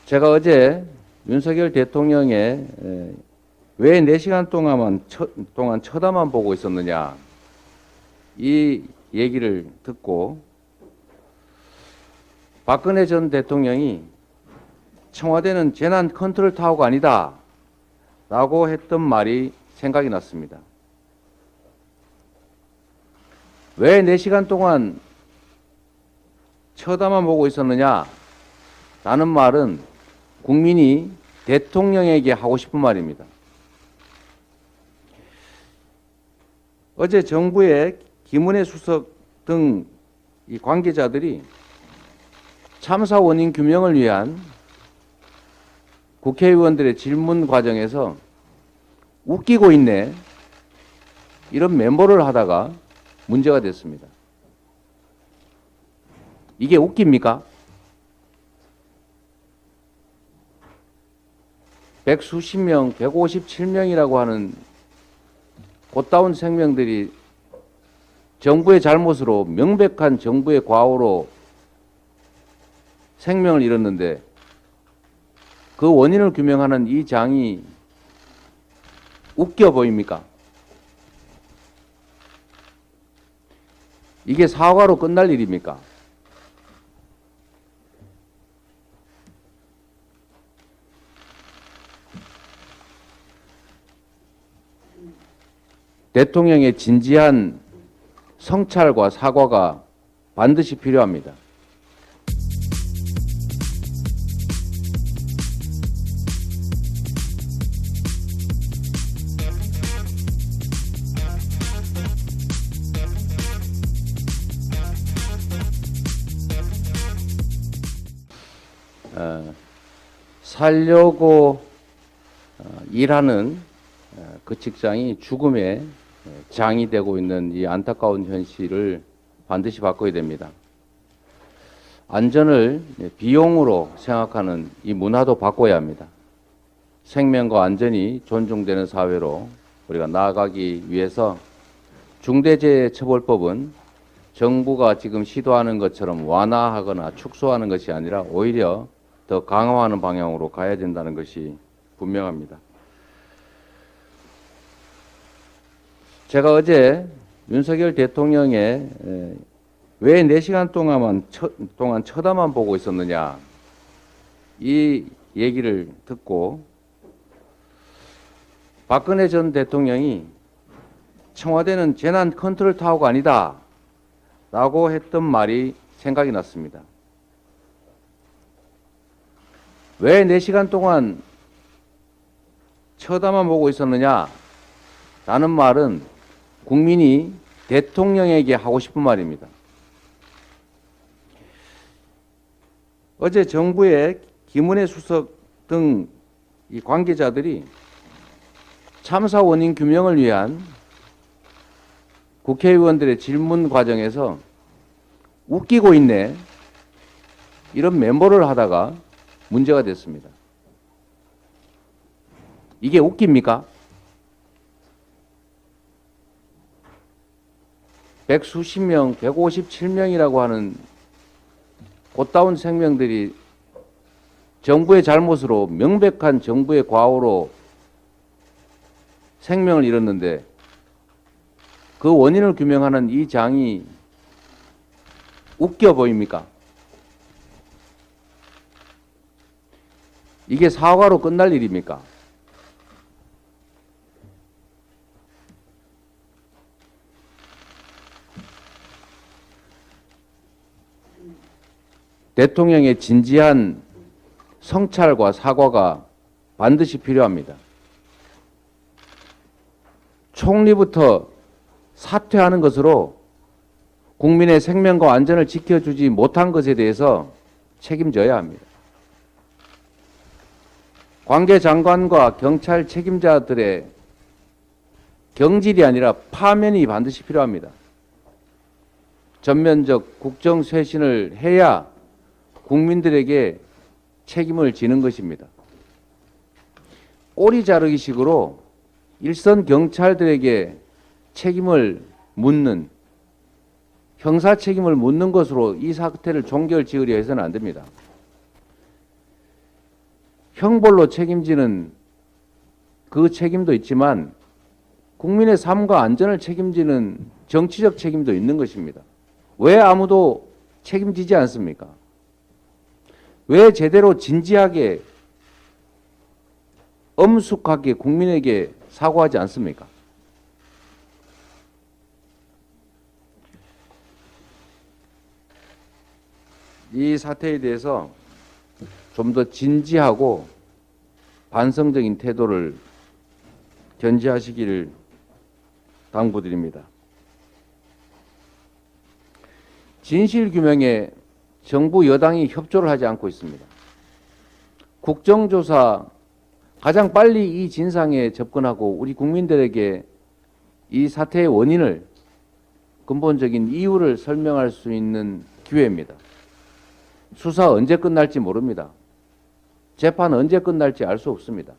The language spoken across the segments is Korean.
제가 어제 윤석열 대통령의 왜 4시간 동안 쳐다만 보고 있었느냐 이 얘기를 듣고 박근혜 전 대통령이 청와대는 재난 컨트롤 타워가 아니다 라고 했던 말이 생각이 났습니다. 왜 4시간 동안 쳐다만 보고 있었느냐 라는 말은 국민이 대통령에게 하고 싶은 말입니다. 어제 정부의 김은혜 수석 등 이 관계자들이 참사 원인 규명을 위한 국회의원들의 질문 과정에서 웃기고 있네 이런 멘보를 하다가 문제가 됐습니다. 이게 웃깁니까? 100수십 명, 157명이라고 하는 곧다운 생명들이 정부의 잘못으로, 명백한 정부의 과오로 생명을 잃었는데 그 원인을 규명하는 이 장이 웃겨 보입니까? 이게 사과로 끝날 일입니까? 대통령의 진지한 성찰과 사과가 반드시 필요합니다. 살려고 일하는 그 직장이 죽음의 장이 되고 있는 이 안타까운 현실을 반드시 바꿔야 됩니다. 안전을 비용으로 생각하는 이 문화도 바꿔야 합니다. 생명과 안전이 존중되는 사회로 우리가 나아가기 위해서 중대재해처벌법은 정부가 지금 시도하는 것처럼 완화하거나 축소하는 것이 아니라 오히려 더 강화하는 방향으로 가야 된다는 것이 분명합니다. 제가 어제 윤석열 대통령의 왜 4시간 동안 쳐다만 보고 있었느냐 이 얘기를 듣고 박근혜 전 대통령이 청와대는 재난 컨트롤 타워가 아니다 라고 했던 말이 생각이 났습니다. 왜 4시간 동안 쳐다만 보고 있었느냐 라는 말은 국민이 대통령에게 하고 싶은 말입니다. 어제 정부의 김은혜 수석 등 이 관계자들이 참사 원인 규명을 위한 국회의원들의 질문 과정에서 웃기고 있네 이런 멘보를 하다가 문제가 됐습니다. 이게 웃깁니까? 100수십 명, 157명이라고 하는 곧다운 생명들이 정부의 잘못으로, 명백한 정부의 과오로 생명을 잃었는데 그 원인을 규명하는 이 장이 웃겨 보입니까? 이게 사과로 끝날 일입니까? 대통령의 진지한 성찰과 사과가 반드시 필요합니다. 총리부터 사퇴하는 것으로 국민의 생명과 안전을 지켜주지 못한 것에 대해서 책임져야 합니다. 관계장관과 경찰 책임자들의 경질이 아니라 파면이 반드시 필요합니다. 전면적 국정쇄신을 해야 국민들에게 책임을 지는 것입니다. 꼬리 자르기식으로 일선 경찰들에게 책임을 묻는, 형사 책임을 묻는 것으로 이 사태를 종결 지으려 해서는 안 됩니다. 형벌로 책임지는 그 책임도 있지만 국민의 삶과 안전을 책임지는 정치적 책임도 있는 것입니다. 왜 아무도 책임지지 않습니까? 왜 제대로 진지하게 엄숙하게 국민에게 사과하지 않습니까? 이 사태에 대해서 좀 더 진지하고 반성적인 태도를 견지하시기를 당부드립니다. 진실규명에 정부 여당이 협조를 하지 않고 있습니다. 국정조사 가장 빨리 이 진상에 접근하고 우리 국민들에게 이 사태의 원인을 근본적인 이유를 설명할 수 있는 기회입니다. 수사 언제 끝날지 모릅니다. 재판 언제 끝날지 알 수 없습니다.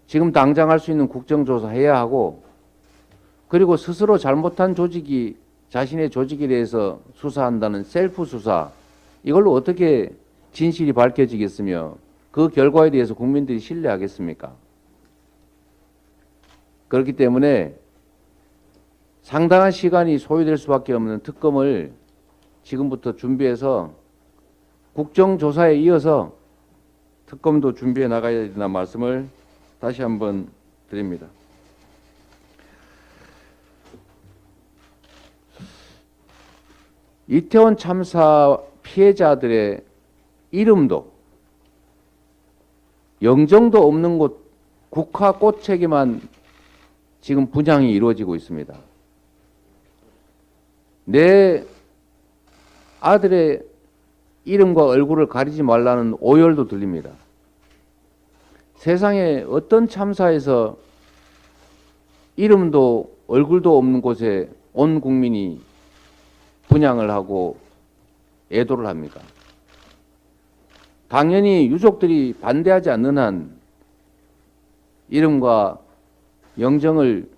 지금 당장 할 수 있는 국정조사 해야 하고, 그리고 스스로 잘못한 조직이 자신의 조직에 대해서 수사한다는 셀프 수사, 이걸로 어떻게 진실이 밝혀지겠으며 그 결과에 대해서 국민들이 신뢰하겠습니까? 그렇기 때문에 상당한 시간이 소요될 수밖에 없는 특검을 지금부터 준비해서 국정조사에 이어서 특검도 준비해 나가야 된다는 말씀을 다시 한번 드립니다. 이태원 참사 피해자들의 이름도 영정도 없는 곳 국화 꽃책에만 지금 분향이 이루어지고 있습니다. 내 아들의 이름과 얼굴을 가리지 말라는 오열도 들립니다. 세상에 어떤 참사에서 이름도 얼굴도 없는 곳에 온 국민이 분향을 하고 애도를 합니까? 당연히 유족들이 반대하지 않는 한 이름과 영정을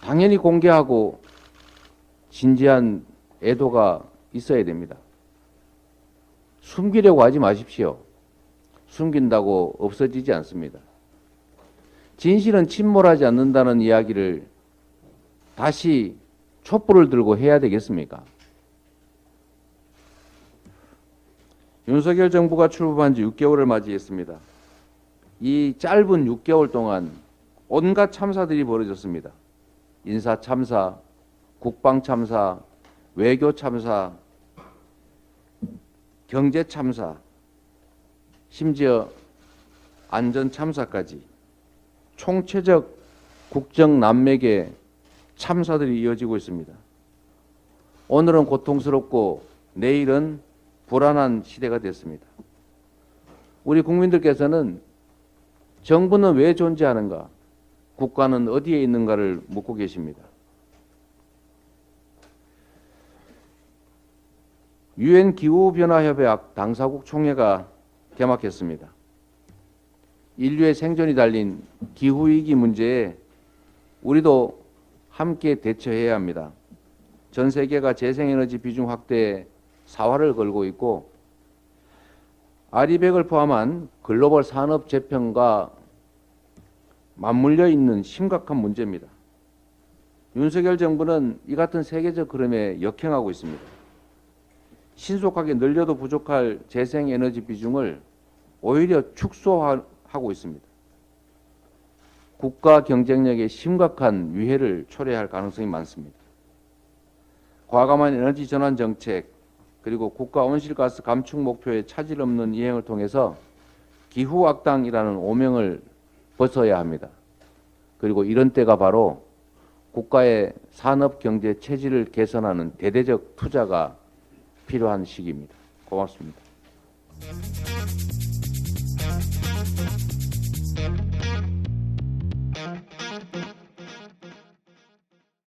당연히 공개하고 진지한 애도가 있어야 됩니다. 숨기려고 하지 마십시오. 숨긴다고 없어지지 않습니다. 진실은 침몰하지 않는다는 이야기를 다시 촛불을 들고 해야 되겠습니까? 윤석열 정부가 출범한 지 6개월을 맞이했습니다. 이 짧은 6개월 동안 온갖 참사들이 벌어졌습니다. 인사 참사, 국방 참사, 외교 참사, 경제 참사, 심지어 안전 참사까지 총체적 국정 난맥의 참사들이 이어지고 있습니다. 오늘은 고통스럽고 내일은 불안한 시대가 됐습니다. 우리 국민들께서는 정부는 왜 존재하는가, 국가는 어디에 있는가를 묻고 계십니다. 유엔 기후변화협약 당사국 총회가 개막했습니다. 인류의 생존이 달린 기후위기 문제에 우리도 함께 대처해야 합니다. 전 세계가 재생에너지 비중 확대에 사활을 걸고 있고 아리백을 포함한 글로벌 산업 재편과 맞물려 있는 심각한 문제입니다. 윤석열 정부는 이 같은 세계적 흐름에 역행하고 있습니다. 신속하게 늘려도 부족할 재생에너지 비중을 오히려 축소하고 있습니다. 국가 경쟁력에 심각한 위해를 초래할 가능성이 많습니다. 과감한 에너지 전환 정책, 그리고 국가 온실가스 감축 목표에 차질 없는 이행을 통해서 기후악당이라는 오명을 벗어야 합니다. 그리고 이런 때가 바로 국가의 산업 경제 체질을 개선하는 대대적 투자가 필요한 시기입니다. 고맙습니다.